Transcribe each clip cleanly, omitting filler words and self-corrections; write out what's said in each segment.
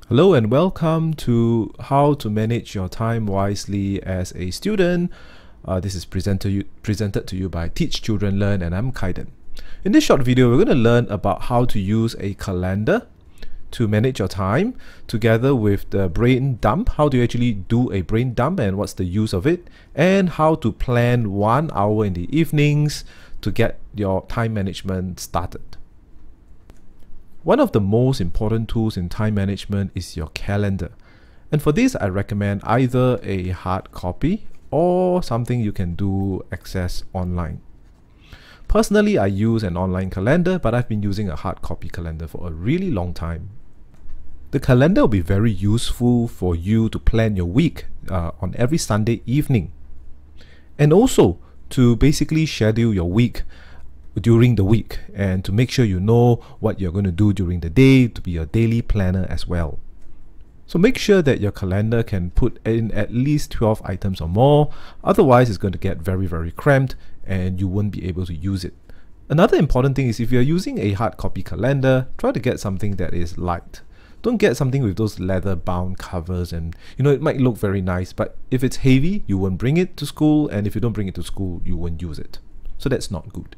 Hello and welcome to how to manage your time wisely as a student. This is presented to you by Teach Children Learn, and I'm Kaiden. In this short video, we're going to learn about how to use a calendar to manage your time together with the brain dump. How do you actually do a brain dump and what's the use of it, and how to plan 1 hour in the evenings to get your time management started. One of the most important tools in time management is your calendar. And for this, I recommend either a hard copy or something you can access online. Personally, I use an online calendar, but I've been using a hard copy calendar for a really long time. The calendar will be very useful for you to plan your week on every Sunday evening. And also to basically schedule your week during the week and to make sure you know what you're going to do during the day, to be your daily planner as well. So make sure that your calendar can put in at least 12 items or more, otherwise it's going to get very cramped and you won't be able to use it. Another important thing is if you're using a hard copy calendar, try to get something that is light. Don't get something with those leather bound covers, and it might look very nice, but if it's heavy, you won't bring it to school, and if you don't bring it to school, you won't use it. So that's not good.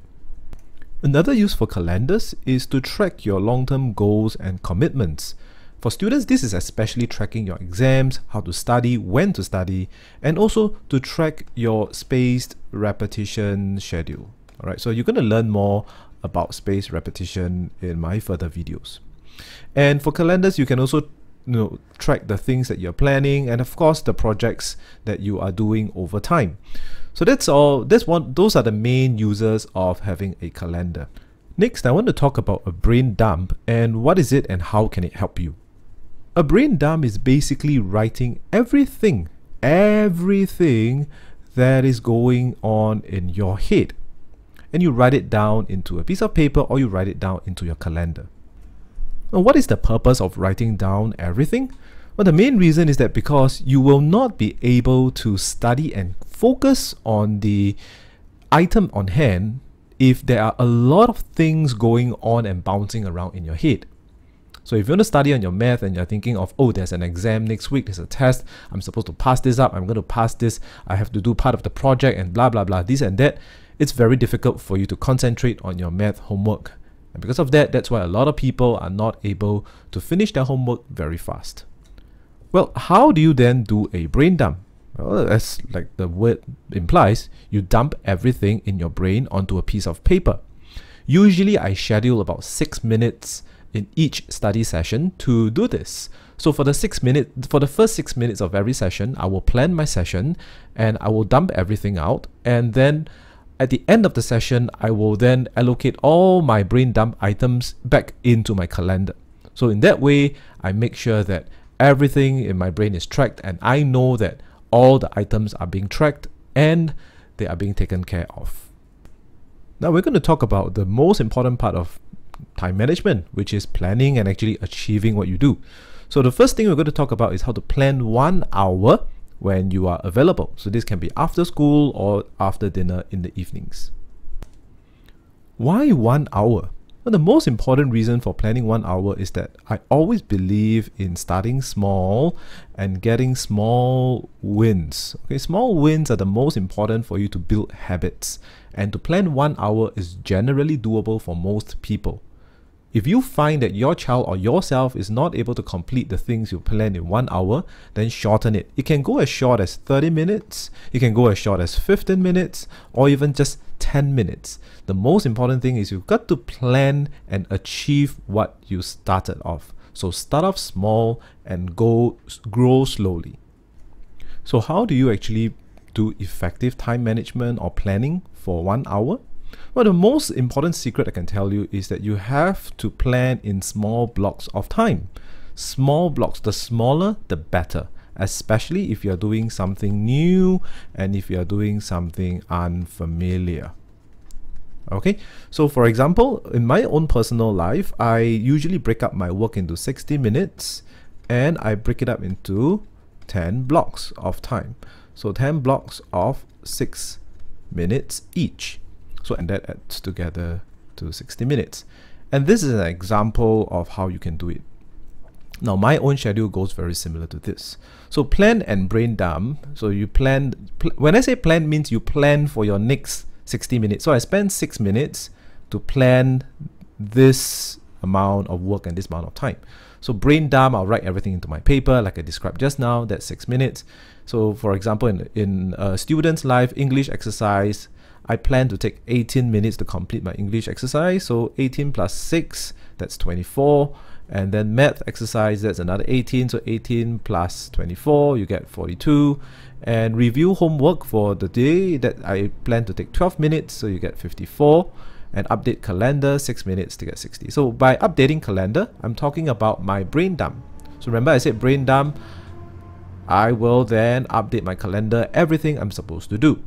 Another use for calendars is to track your long-term goals and commitments. For students, this is especially tracking your exams, how to study, when to study, and also to track your spaced repetition schedule. Alright, so you're going to learn more about spaced repetition in my further videos. And for calendars, you can also track the things that you're planning and of course the projects that you are doing over time. So that's all. Those are the main users of having a calendar. Next, I want to talk about a brain dump and what is it and how can it help you. A brain dump is basically writing everything that is going on in your head, and you write it down into a piece of paper or you write it down into your calendar. Now, what is the purpose of writing down everything? Well, the main reason is that because you will not be able to study and focus on the item on hand if there are a lot of things going on and bouncing around in your head. So if you want to study on your math and you're thinking of, oh, there's an exam next week, there's a test, I'm supposed to pass this up, I'm going to pass this, I have to do part of the project and blah blah blah, this and that, it's very difficult for you to concentrate on your math homework. And because of that, that's why a lot of people are not able to finish their homework very fast. Well, how do you then do a brain dump? Well, as like the word implies, you dump everything in your brain onto a piece of paper. Usually I schedule about 6 minutes in each study session to do this. So for the first 6 minutes of every session, I will plan my session and I will dump everything out, and then at the end of the session, I will then allocate all my brain dump items back into my calendar. So in that way, I make sure that everything in my brain is tracked and I know that all the items are being tracked and they are being taken care of. Now we're going to talk about the most important part of time management, which is planning and actually achieving what you do. So the first thing we're going to talk about is how to plan 1 hour when you are available. So this can be after school or after dinner in the evenings. Why 1 hour? Well, the most important reason for planning 1 hour is that I always believe in starting small and getting small wins. Okay, small wins are the most important for you to build habits, and to plan 1 hour is generally doable for most people. If you find that your child or yourself is not able to complete the things you plan in 1 hour, then shorten it. It can go as short as 30 minutes, it can go as short as 15 minutes, or even just 10 minutes. The most important thing is you've got to plan and achieve what you started off. So start off small and grow slowly. So how do you actually do effective time management or planning for 1 hour? Well, the most important secret I can tell you is that you have to plan in small blocks of time. Small blocks, the smaller the better, especially if you're doing something new and if you're doing something unfamiliar. Okay, so for example, in my own personal life, I usually break up my work into 60 minutes and I break it up into 10 blocks of time. So 10 blocks of 6 minutes each. So, and that adds together to 60 minutes. And this is an example of how you can do it. Now my own schedule goes very similar to this. So plan and brain dump. So you plan, when I say plan, means you plan for your next 60 minutes. So I spend 6 minutes to plan this amount of work and this amount of time. So brain dump, I'll write everything into my paper like I described just now. That's 6 minutes. So for example, in a student's life English exercise, I plan to take 18 minutes to complete my English exercise. So 18 plus 6, that's 24. And then math exercise, that's another 18. So 18 plus 24, you get 42. And review homework for the day, that I plan to take 12 minutes, so you get 54. And update calendar, 6 minutes to get 60. So by updating calendar, I'm talking about my brain dump. So remember I said brain dump, I will then update my calendar, everything I'm supposed to do.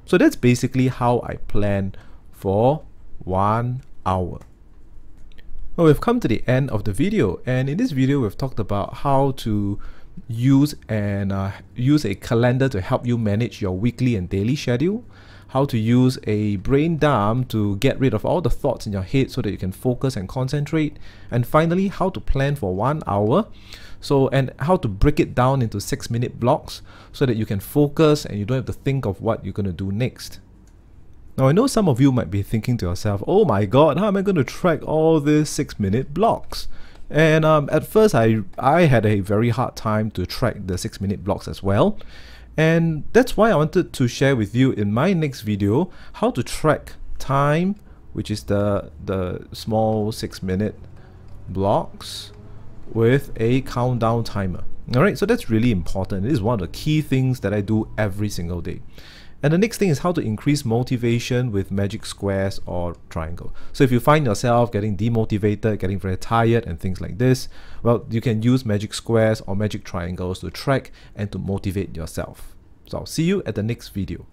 So that's basically how I plan for 1 hour. Well, we've come to the end of the video, and in this video we've talked about how to use a calendar to help you manage your weekly and daily schedule, how to use a brain dump to get rid of all the thoughts in your head so that you can focus and concentrate, and finally how to plan for 1 hour, and how to break it down into 6-minute blocks so that you can focus and you don't have to think of what you're going to do next. Now I know some of you might be thinking to yourself, oh my god, how am I going to track all these 6-minute blocks? And at first I had a very hard time to track the 6-minute blocks as well. And that's why I wanted to share with you in my next video how to track time, which is the small 6-minute blocks, with a countdown timer. Alright, so that's really important. It is one of the key things that I do every single day. And the next thing is how to increase motivation with magic squares or triangle. So if you find yourself getting demotivated, getting very tired and things like this, well, you can use magic squares or magic triangles to track and to motivate yourself. So I'll see you at the next video.